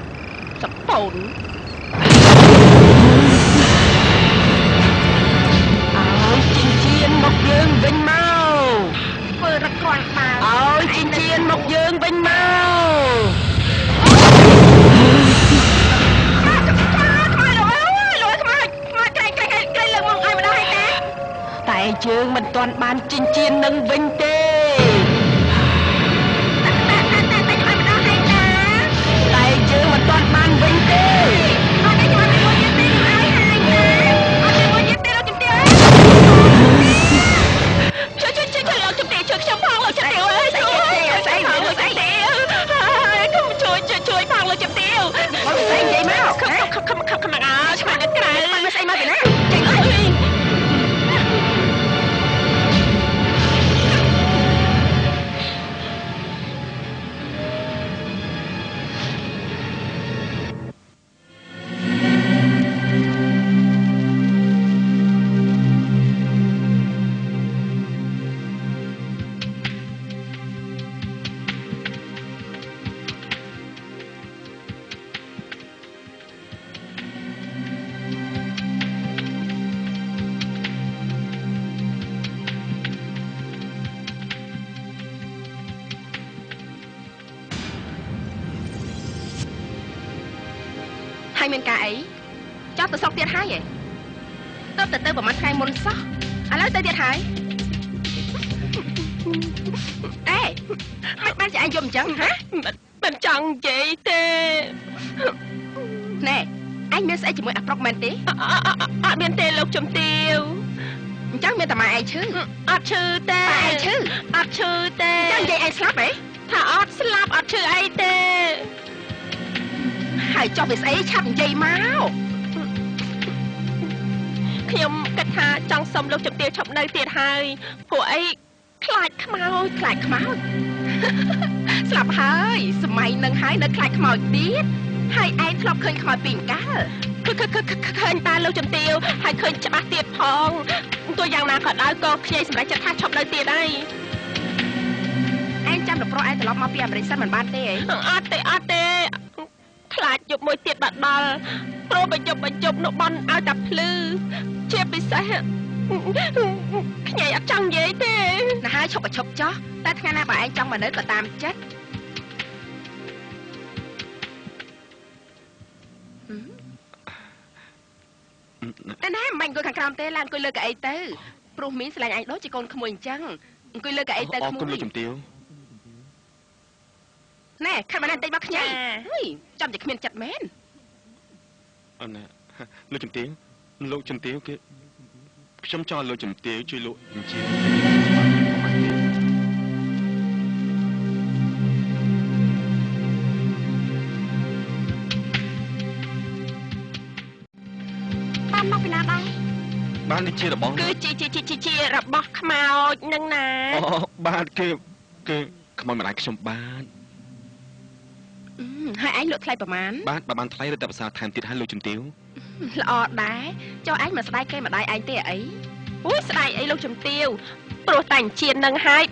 សពូនអើយចិញ្ចៀនមកយើងវិញមកធ្វើរកគ្រាន់បាវអើយចិញ្ចៀនមកយើងវិញមកតែយើងមិនទាន់បានចិញ្ចៀននឹងវិញទេតែយើងមិនទាន់បានវិញទេអត់ទេជួយយើងទេឲ្យហើយណាអត់ជួយយើងទេលោកជំទាវជួយលោកជំទាវជួយខ្ញុំផងលោកជំទាវអើយស្អីលោកជំទាវខ្ញុំជួយផងលោកជំទាវអត់ស្អីនិយាយមកខំអើឆ្មានៅក្រៅមិនស្អីមកពីណាចេញអើយមានការអីចាប់ទៅស្រុកទៀតហើយទៅប្រហែលថ្ងៃមុនសោះឥឡូវទៅទៀតហើយអេមិនបានជាឯងយំអញ្ចឹងហ៎មិនចង់និយាយទេណែឯងមានស្អីជាមួយអាប្រុកមែនទេអត់មានទេលោកជំទាវអញ្ចឹងមានតែម៉ែឯងឈឺអត់ឈឺទេឯងឈឺអត់ឈឺទេអញ្ចឹងនិយាយឯងស្លាប់ហ៎ថាអត់ស្លាប់អត់ឈឺអីទេហើយចុះវាស្អីឆាប់និយាយមកខ្ញុំគិតថាចង់សុំលោកជំទាវឈប់នៅទៀតហើយពួកអីខ្លាចខ្មោចស្លាប់ហើយសម័យនឹងហើយនៅខ្លាចខ្មោចទៀតហើយឯងធ្លាប់ឃើញខ្មោចពីម្កាលឃើញតាលោកជំទាវហើយឃើញច្បាស់ទៀតផងទោះយ៉ាងណាក៏ដោយក៏ខ្ញីសម្រាប់ចិត្តថាឈប់នៅទៀតហើយឯងចាំតែប្រុសឯងត្រឡប់មកពីអាមេរិកសិនមិនបានទេអត់ទេខ្លាចយប់មួយទៀតបាត់ដល់ព្រោះបញ្ចប់នៅបន់ឲ្យតែភ្លឺជាពិសេសខ្ញីអត់ចង់និយាយទេណាហើយឈប់ចោះតែថ្ងៃណាបើឯងចង់មកនៅក៏តាមចិត្តតែណាមិនអង្គុយខាងក្រោមទេឡើងអង្គុយលើកៅអីទៅព្រោះមីងស្រឡាញ់ឯងដូចជាកូនក្មួយអញ្ចឹងអង្គុយលើកៅអីទៅក្មួយអរគុណលោកជំទាវណែខាត់បានបន្តិចមកខ្ញីចាំតែគ្មានចិត្តមែនអត់ណាលោកជំទាវគេខ្ញុំចង់លោកជំទាវជួយលោកអញ្ជើញបានមកពីណាដែរបាននេះជារបស់គឺជារបស់ខ្មោចនឹងណាអូបានគេខ្មោចម្ដាយខ្ញុំបានហើយឯងលក់ថ្លៃប្រមាណបានថ្លៃរត់តែភាសាថែមទៀតហើយលោកជំទាវល្អដែរចុះឯងមកស្ដាយគេម្ដាយឯងទេអីអូយស្ដាយអីលោកជំទាវព្រោះតែអញ្ជៀននឹងហើយ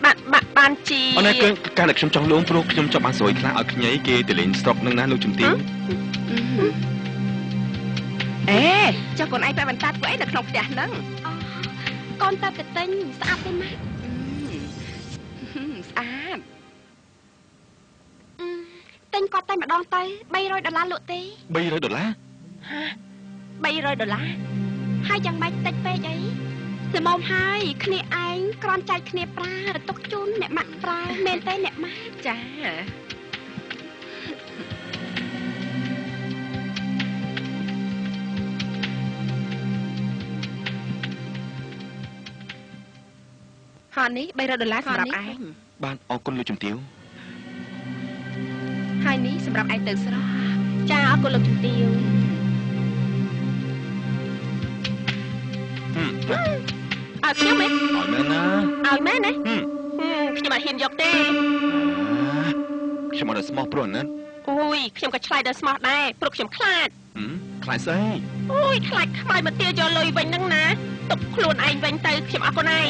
បានជីអូនឯងការដែលខ្ញុំចង់លួងព្រោះខ្ញុំចង់បានស្រួយខ្លះឲ្យខ្ញីគេទៅលេងស្រុកនឹងណាលោកជំទាវអេចុះកូនឯងបែបបន្តាត់ពួកឯងនៅក្នុងផ្ទះហ្នឹងកូនទៅទិញស្អាតទេម៉ាក់ស្អាតទិញគាត់តែម្ដងទៅ$300លក់ទេ$300ហ៎$300ហើយយ៉ាងម៉េចតិចពេកអីល្មមហើយគ្នាឯងគ្រាន់ចែកគ្នាប្រើទុកជូនអ្នកម៉ាក់ប្រើមែនទេអ្នកម៉ាក់ចាហើយនេះ$300សម្រាប់ឯងបានអរគុណលោកជំទាវហើយនេះសម្រាប់ឯងទៅស្រស់ចាអរគុណលោកជំទាវឲ្យខ្ញុំឯងឲ្យមែនណាខ្ញុំអត់ហ៊ានយកទេខ្ញុំអត់ស្មោះព្រោះណា អូយខ្ញុំក៏ឆ្លើយដល់ស្មោះដែរព្រោះខ្ញុំខ្លាច ខ្លាចស្អី អូយខ្លាចខ្មៅមកទាយកលុយវិញហ្នឹងណាទុកខ្លួនឯងវិញទៅខ្ញុំអរគុណឯង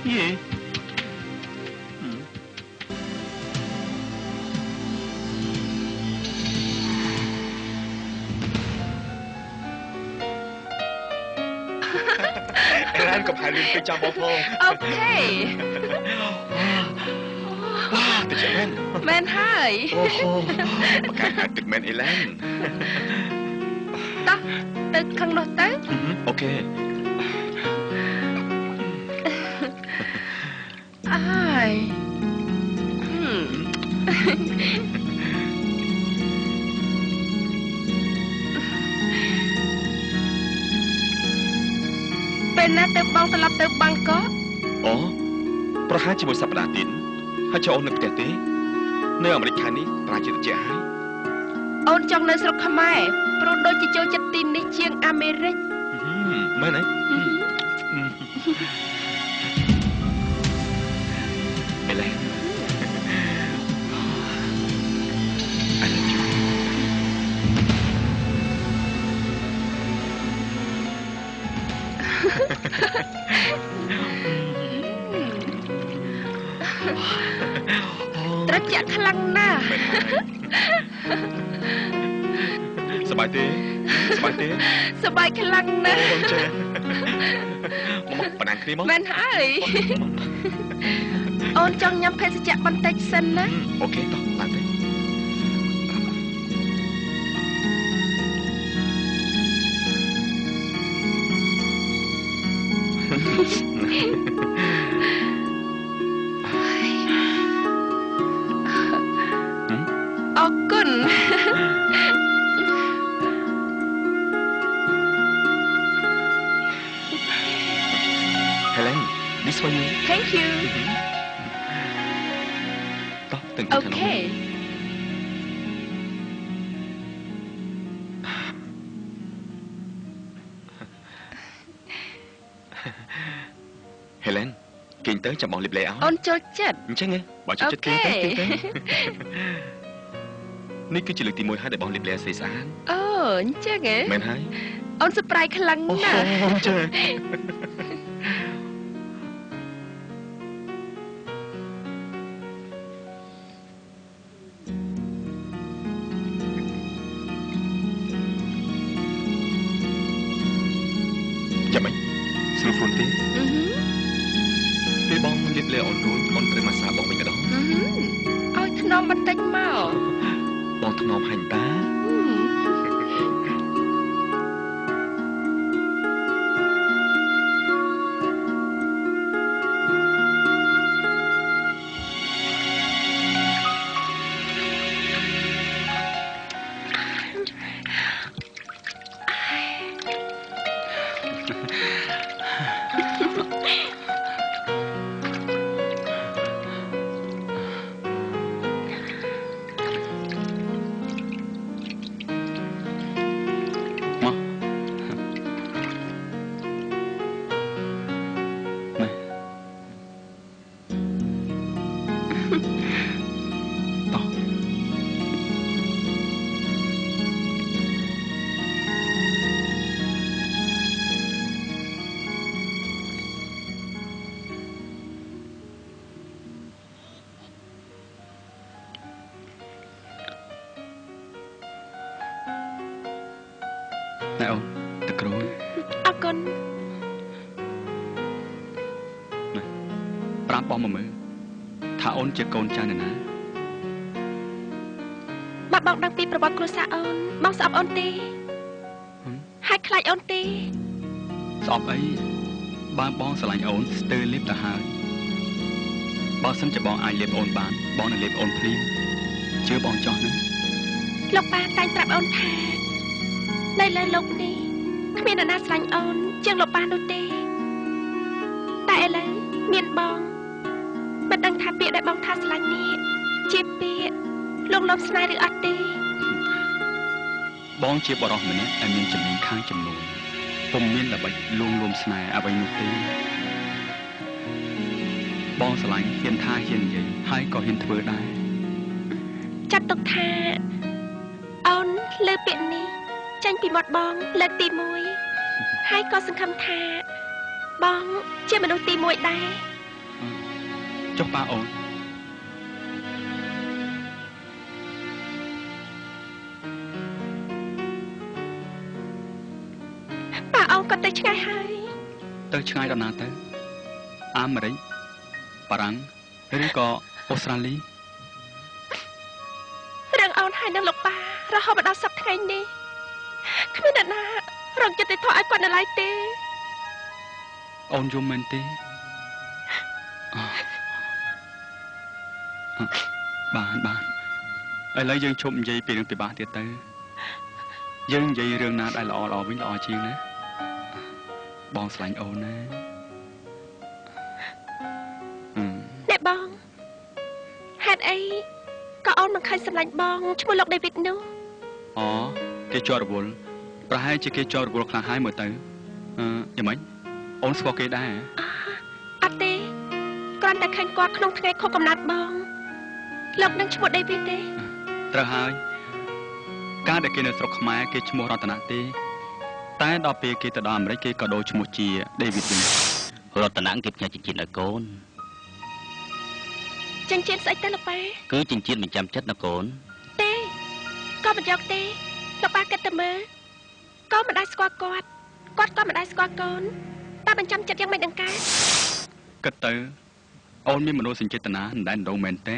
យេអេរ៉ានក៏ផែនលឿនពេកចាំបងផង អូខេ វ៉ាទៅចាំមែន មែនហើយ អូហូបកាយហៅទឹកមែនអេឡែន តោះទៅខាងនោះទៅ អូខេ អើយពេលណាទៅបងត្រឡប់ទៅបាងកក អូប្រហែលជាមួយសប្តាហ៍ទៀតហើយចូលអូននៅផ្ទះទេនៅអាមេរិកខែនេះប្រាជាត្រជាក់ហើយ អូនចង់នៅស្រុកខ្មែរព្រោះដូចជាចូលចិត្តទីនេះជាងអាមេរិក មែនទេអេឡែន I love you ត្រជាក់ខ្លាំងណាស់ សប្បាយទេសប្បាយទេ សប្បាយខ្លាំងណាស់ អូចេះមកបណ្ដាំគ្នាមក មែនហើយអូនចង់ញ៉ាំភេសជ្ជៈបន្តិចសិនណា អូខេតោះឡើងទៅអរគុណ Helen this for you Thank you តោះទៅ អូ ខាងនោះ ខេ Helen គេងទៅចាំបងលៀបលេឲ្យ អូនចូលចិត្ត អញ្ចឹងហ៎បើចូលចិត្តគេងទៅគេងទៅនេះគឺជាលើកទី1ហើយដែលបងលៀបលេស្អាតស្អាត អូអញ្ចឹងហ៎ មែនហើយ អូនសប្បាយខ្លាំងណាស់ អូចេះ ចាំមិនស្រួលខ្លួនទេពេលបងលៀបលេអូនរួចអូនត្រូវមកសាបងវិញម្ដង ឲ្យថ្នមបន្តិចមក បងថ្នមហាញ់តា ណែអូនទឹកក្រូច អរគុណ ប្រាប់បងមកមើលថាអូនជាកូនចៅនរណា បើបងដឹងពីប្រវត្តិគ្រួសារអូនបងស្អប់អូនទេហើយខ្លាចអូនទេ ស្អប់អីបើបងស្រឡាញ់អូនស្ទើរលៀបទៅហើយបើសិនជាបងអាចលៀបអូនបានបងនឹងលៀបអូនភ្លាមជឿបងចោះណា លោកប៉ាតែងប្រាប់អូនថានៅលើលោកនេះគ្មាននរណាស្រឡាញ់អូនជាងលោកប៉ានោះទេតែឥឡូវមានបងមិនដឹងថាពាក្យដែលបងថាស្រឡាញ់នេះជាពាក្យលងលំស្នេហ៍ឬអត់ទេ បងជាបរិសុទ្ធម្នាក់ដែលមានចំណេញខាងចំនួនពុំមានល្បិចលួងលោមស្នេហ៍អ្វីនោះទេបងស្រឡាញ់ហ៊ានថាហ៊ាននិយាយហើយក៏ហ៊ានធ្វើដែរ ចាត់ទុកថាអូនលើពាក្យនេះចាញ់ពីមាត់បងលើកទី1ហើយក៏សង្ឃឹមថាបងជាមនុស្សទី1ដែរចុះប៉ាអូនប៉ាអូនក៏ទៅឆ្ងាយហើយទៅឆ្ងាយដល់ណាទៅអាមេរិកបារាំងឬក៏អូស្ត្រាលីរឿងអូនហើយនឹងលោកប៉ារហូតមកដល់សប្តាហ៍ថ្ងៃនេះគ្មានអ្នកណារងចិត្តទៅធ្វើឲ្យគាត់នៅឡើយទេអូនយំមែនទេបានឥឡូវយើងឈប់និយាយពីរឿងពិបាកទៀតទៅយើងនិយាយរឿងណាដែលល្អវិញល្អជាងណាបងស្រឡាញ់អូនណាអ្នកបងហេតុអីក៏អូនមិនឃើញស្រឡាញ់បងឈ្មោះលោកដេវីតនោះអូគេជាប់រវល់ប្រហែលជាគេជាប់រវល់ខ្លាំងហើយមើលទៅយ៉ាងម៉េចអូនស្គាល់គេដែរអត់ទេគ្រាន់តែឃើញគាត់ក្នុងថ្ងៃខួបកំណើតបងលោកនឹងឈ្មោះដេវីតទេត្រូវហើយការដែលគេនៅស្រុកខ្មែរគេឈ្មោះរតនាទេតែដល់ពេលគេទៅដល់អាមេរិកគេក៏ដូរឈ្មោះជាដេវីតវិញរតនាគេផ្ញើចិញ្ចៀនឲ្យកូនចិញ្ចៀនស្អីទៅលោកប៉ាគឺចិញ្ចៀនបញ្ចាំចិត្តណាកូនទេក៏មិនយកទេលោកប៉ាគិតទៅមើលកូនមិនដែលស្គាល់គាត់ក៏មិនដែលស្គាល់កូនតែបញ្ចាំចិត្តយ៉ាងម៉េចនឹងកើតគិតទៅអូនមានមនោសញ្ចេតនាមិនដែលដងមែនទេ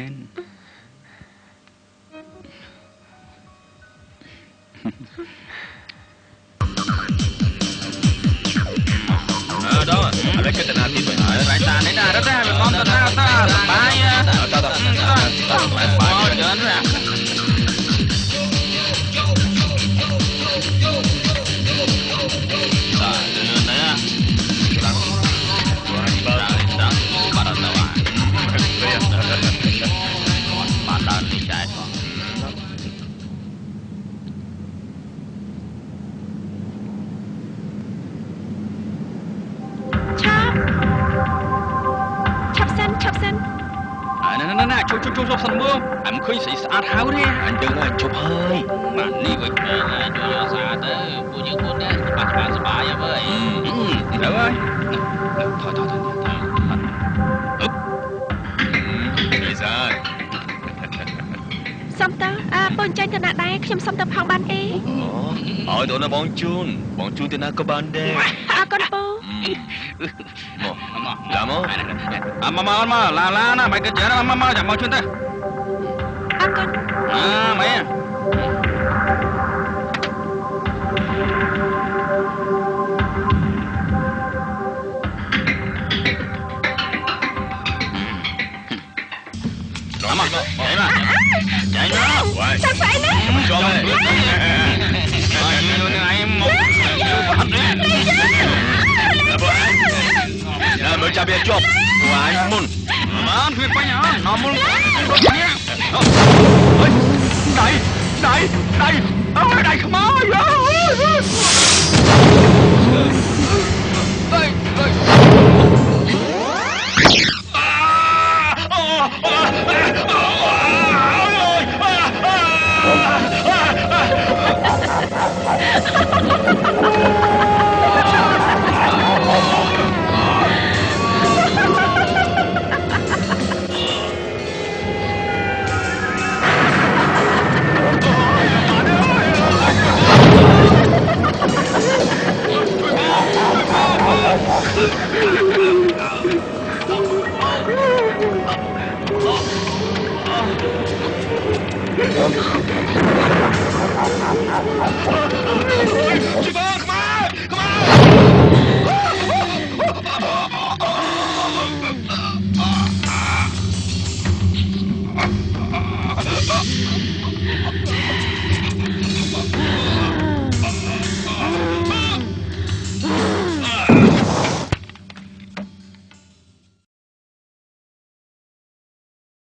đó lấy cái tên nào tin vậy lại ta đấy là rất là ngon ta bài nhớ ra chụp sân mưa em khơi sĩ sát háo đi anh đừng là chụp hơi mà đi với cho xa tới của những con đấy bạn bài vậy được ơi thôi bây giờ xong tớ bọn tranh từ nạ đâyខ្ញុំxong tập phòng ban đi hỏi tụi nó bọn chun từ nạ có ban đây con bố làm không mà la nè mày cứ chở nó mà chẳng bao chuyện thế con mày chạy nó sao phải nữa cho mày mới cha bia chụp của anh muốn mà việc phải nhở nó muốn đây không ơi